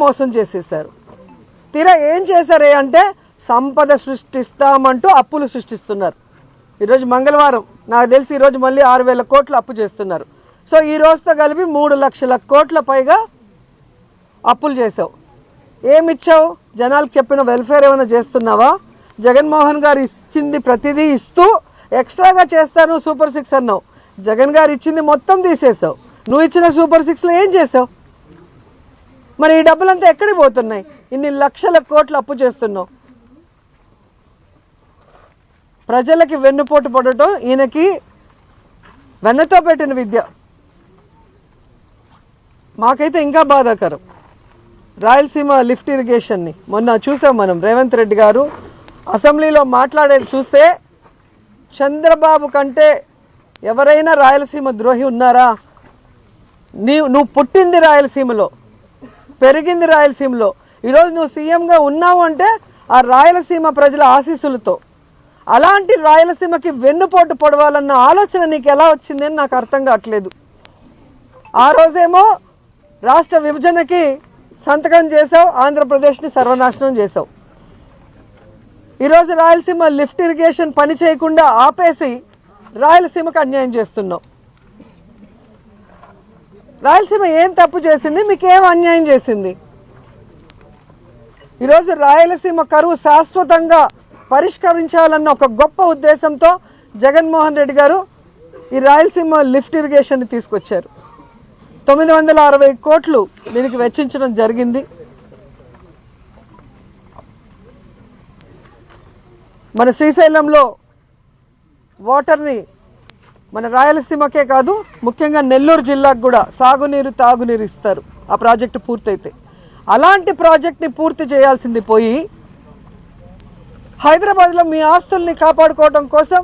మోసం చేసేసారు. తీరా ఏం చేశారే అంటే సంపద సృష్టిస్తామంటూ అప్పులు సృష్టిస్తున్నారు. ఈరోజు మంగళవారం నాకు తెలిసి ఈరోజు మళ్ళీ 6,000 కోట్లు అప్పు చేస్తున్నారు. సో ఈ రోజుతో కలిపి 3 లక్షల కోట్ల పైగా అప్పులు చేసావు. ఏమిచ్చావు? జనాలకు చెప్పిన వెల్ఫేర్ ఏమైనా చేస్తున్నావా? జగన్మోహన్ గారు ఇచ్చింది ప్రతిదీ ఇస్తూ ఎక్స్ట్రాగా చేస్తాను సూపర్ 6 అన్నావు. జగన్ గారు ఇచ్చింది మొత్తం తీసేసావు. నువ్వు ఇచ్చిన సూపర్ 6లో ఏం చేసావు? మరి ఈ డబ్బులంతా ఎక్కడికి పోతున్నాయి? ఇన్ని లక్షల కోట్లు అప్పు చేస్తున్నావు. ప్రజలకి వెన్నుపోటు పడటం ఈయనకి వెన్నతో పెట్టిన విద్య. మాకైతే ఇంకా బాధాకరం. రాయలసీమ లిఫ్ట్ ఇరిగేషన్ని మొన్న చూసాం మనం. రేవంత్ రెడ్డి గారు అసెంబ్లీలో మాట్లాడేది చూస్తే చంద్రబాబు కంటే ఎవరైనా రాయలసీమ ద్రోహి ఉన్నారా? నువ్వు పుట్టింది రాయలసీమలో, పెరిగింది రాయలసీమలో. ఈరోజు నువ్వు సీఎంగా ఉన్నావు అంటే ఆ రాయలసీమ ప్రజల ఆశీస్సులతో. అలాంటి రాయలసీమకి వెన్నుపోటు పొడవాలన్న ఆలోచన నీకు ఎలా వచ్చిందని నాకు అర్థం కావట్లేదు. ఆ రోజేమో రాష్ట్ర విభజనకి సంతకం చేసావు, ఆంధ్రప్రదేశ్ని సర్వనాశనం చేసావు. ఈరోజు రాయలసీమ లిఫ్ట్ ఇరిగేషన్ పని చేయకుండా ఆపేసి రాయలసీమకు అన్యాయం చేస్తున్నావు. రాయలసీమ ఏం తప్పు చేసింది? మీకేం అన్యాయం చేసింది? ఈరోజు రాయలసీమ కరువు శాశ్వతంగా పరిష్కరించాలన్న ఒక గొప్ప ఉద్దేశంతో జగన్మోహన్ రెడ్డి గారు ఈ రాయలసీమ లిఫ్ట్ ఇరిగేషన్ తీసుకొచ్చారు. 960 కోట్లు దీనికి వెచ్చించడం జరిగింది. మన శ్రీశైలంలో వాటర్ని మన రాయలసీమకే కాదు ముఖ్యంగా నెల్లూరు జిల్లాకు కూడా సాగునీరు తాగునీరు ఇస్తారు ఆ ప్రాజెక్టు పూర్తయితే. అలాంటి ప్రాజెక్ట్ని పూర్తి చేయాల్సింది పోయి హైదరాబాద్లో మీ ఆస్తుల్ని కాపాడుకోవడం కోసం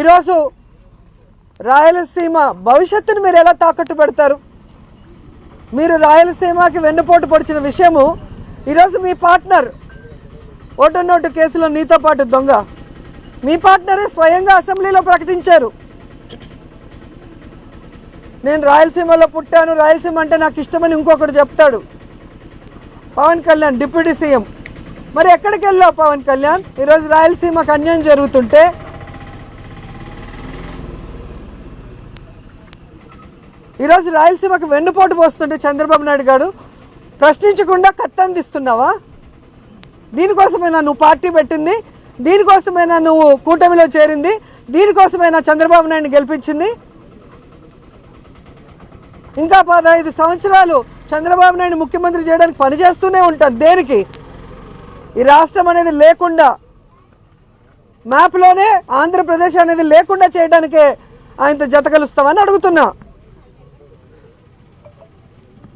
ఈరోజు రాయలసీమ భవిష్యత్తును మీరు ఎలా తాకట్టు పెడతారు? మీరు రాయలసీమకి వెన్నుపోటు పొడిచిన విషయము ఈరోజు మీ పార్ట్నర్ ఓటు నోటు కేసులో నీతో పాటు దొంగ మీ పార్ట్నరే స్వయంగా అసెంబ్లీలో ప్రకటించారు. నేను రాయలసీమలో పుట్టాను, రాయలసీమ అంటే నాకు ఇష్టమని ఇంకొకటి చెప్తాడు పవన్ కళ్యాణ్ డిప్యూటీ సీఎం. మరి ఎక్కడికి వెళ్ళావు పవన్ కళ్యాణ్? ఈరోజు రాయలసీమకు అన్యాయం జరుగుతుంటే ఈరోజు రాయలసీమకు వెన్నుపోటు పోస్తుంటే చంద్రబాబు నాయుడు గారు ప్రశ్నించకుండా కత్తందిస్తున్నావా? దీనికోసమైనా నువ్వు పార్టీ పెట్టింది? దీనికోసమైనా నువ్వు కూటమిలో చేరింది? దీనికోసమైనా చంద్రబాబు నాయుడిని గెలిపించింది? ఇంకా 15 సంవత్సరాలు చంద్రబాబు నాయుడు ముఖ్యమంత్రి చేయడానికి పనిచేస్తూనే ఉంటారు. దేనికి? ఈ రాష్ట్రం అనేది లేకుండా, మ్యాప్లోనే ఆంధ్రప్రదేశ్ అనేది లేకుండా చేయడానికే ఆయనతో జత కలుస్తామని అడుగుతున్నా.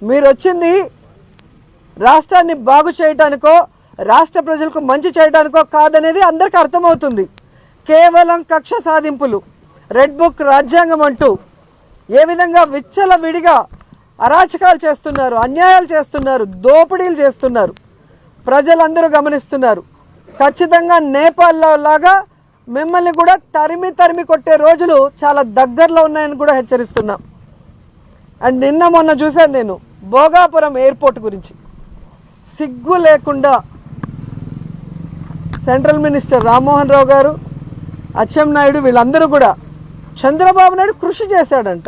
మీరు వచ్చింది రాష్ట్రాన్ని బాగు చేయడానికో రాష్ట్ర ప్రజలకు మంచి చేయడానికో కాదనేది అందరికీ అర్థమవుతుంది. కేవలం కక్ష సాధింపులు, రెడ్ బుక్ రాజ్యాంగం అంటూ ఏ విధంగా విచ్చలవిడిగా అరాచకాలు చేస్తున్నారు, అన్యాయాలు చేస్తున్నారు, దోపిడీలు చేస్తున్నారు ప్రజలందరూ గమనిస్తున్నారు. ఖచ్చితంగా నేపాల్లో లాగా మిమ్మల్ని కూడా తరిమి తరిమి కొట్టే రోజులు చాలా దగ్గరలో ఉన్నాయని కూడా హెచ్చరిస్తున్నాం. అండ్ నిన్న మొన్న చూశాను నేను భోగాపురం ఎయిర్పోర్ట్ గురించి. సిగ్గు లేకుండా సెంట్రల్ మినిస్టర్ రామ్మోహన్ రావు గారు, అచ్చెన్నాయుడు వీళ్ళందరూ కూడా చంద్రబాబు నాయుడు కృషి చేశాడంట.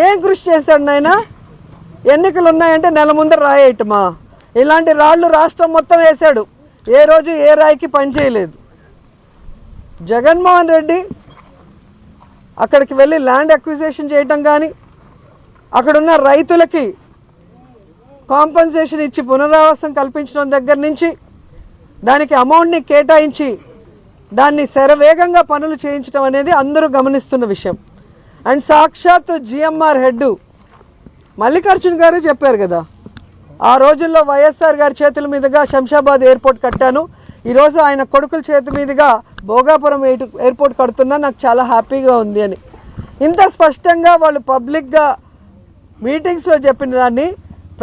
ఏం కృషి చేశాడు నాయన? ఎన్నికలు ఉన్నాయంటే నెల ముందర రాయేయటమా? ఇలాంటి రాళ్ళు రాష్ట్రం మొత్తం వేశాడు. ఏ రోజు ఏ రాయికి పనిచేయలేదు. జగన్మోహన్ రెడ్డి అక్కడికి వెళ్ళి ల్యాండ్ అక్విజిషన్ చేయటం కానీ, అక్కడున్న రైతులకి కాంపన్సేషన్ ఇచ్చి పునరావాసం కల్పించడం దగ్గర నుంచి దానికి అమౌంట్ని కేటాయించి దాన్ని శరవేగంగా పనులు చేయించడం అనేది అందరూ గమనిస్తున్న విషయం. అండ్ సాక్షాత్తు జిఎంఆర్ హెడ్ మల్లికార్జున్ గారు చెప్పారు కదా, ఆ రోజుల్లో వైఎస్ఆర్ గారి చేతుల మీదుగా శంషాబాద్ ఎయిర్పోర్ట్ కట్టాను, ఈరోజు ఆయన కొడుకుల చేతి మీదుగా భోగాపురం ఎయిర్పోర్ట్ కడుతున్నా, నాకు చాలా హ్యాపీగా ఉంది అని. ఇంత స్పష్టంగా వాళ్ళు పబ్లిక్గా మీటింగ్స్లో చెప్పిన దాన్ని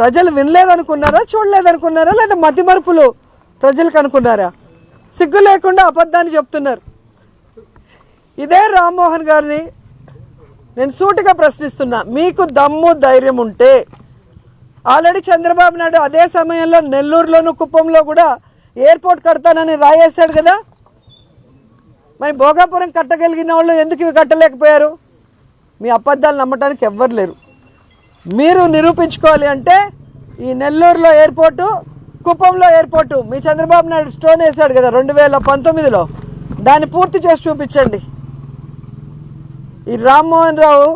ప్రజలు వినలేదనుకున్నారా, చూడలేదనుకున్నారా, లేదా మతిమరుపులు ప్రజలకు అనుకున్నారా? సిగ్గు లేకుండా అబద్ధాన్ని చెప్తున్నారు. ఇదే రామ్మోహన్ గారిని నేను సూటిగా ప్రశ్నిస్తున్నా. మీకు దమ్ము ధైర్యం ఉంటే ఆల్రెడీ చంద్రబాబు నాయుడు అదే సమయంలో నెల్లూరులోను కుప్పంలో కూడా ఎయిర్పోర్ట్ కడతానని రాయేస్తాడు కదా. మరి భోగాపురం కట్టగలిగిన వాళ్ళు ఎందుకు ఇవి కట్టలేకపోయారు? మీ అబద్ధాలు నమ్మటానికి ఎవ్వరు లేరు. మీరు నిరూపించుకోవాలి అంటే ఈ నెల్లూరులో ఎయిర్పోర్టు, కుప్పంలో ఎయిర్పోర్టు మీ చంద్రబాబు నాయుడు స్టోన్ వేశాడు కదా 2019లో, దాన్ని పూర్తి చేసి చూపించండి. ఈ రామ్మోహన్ రావు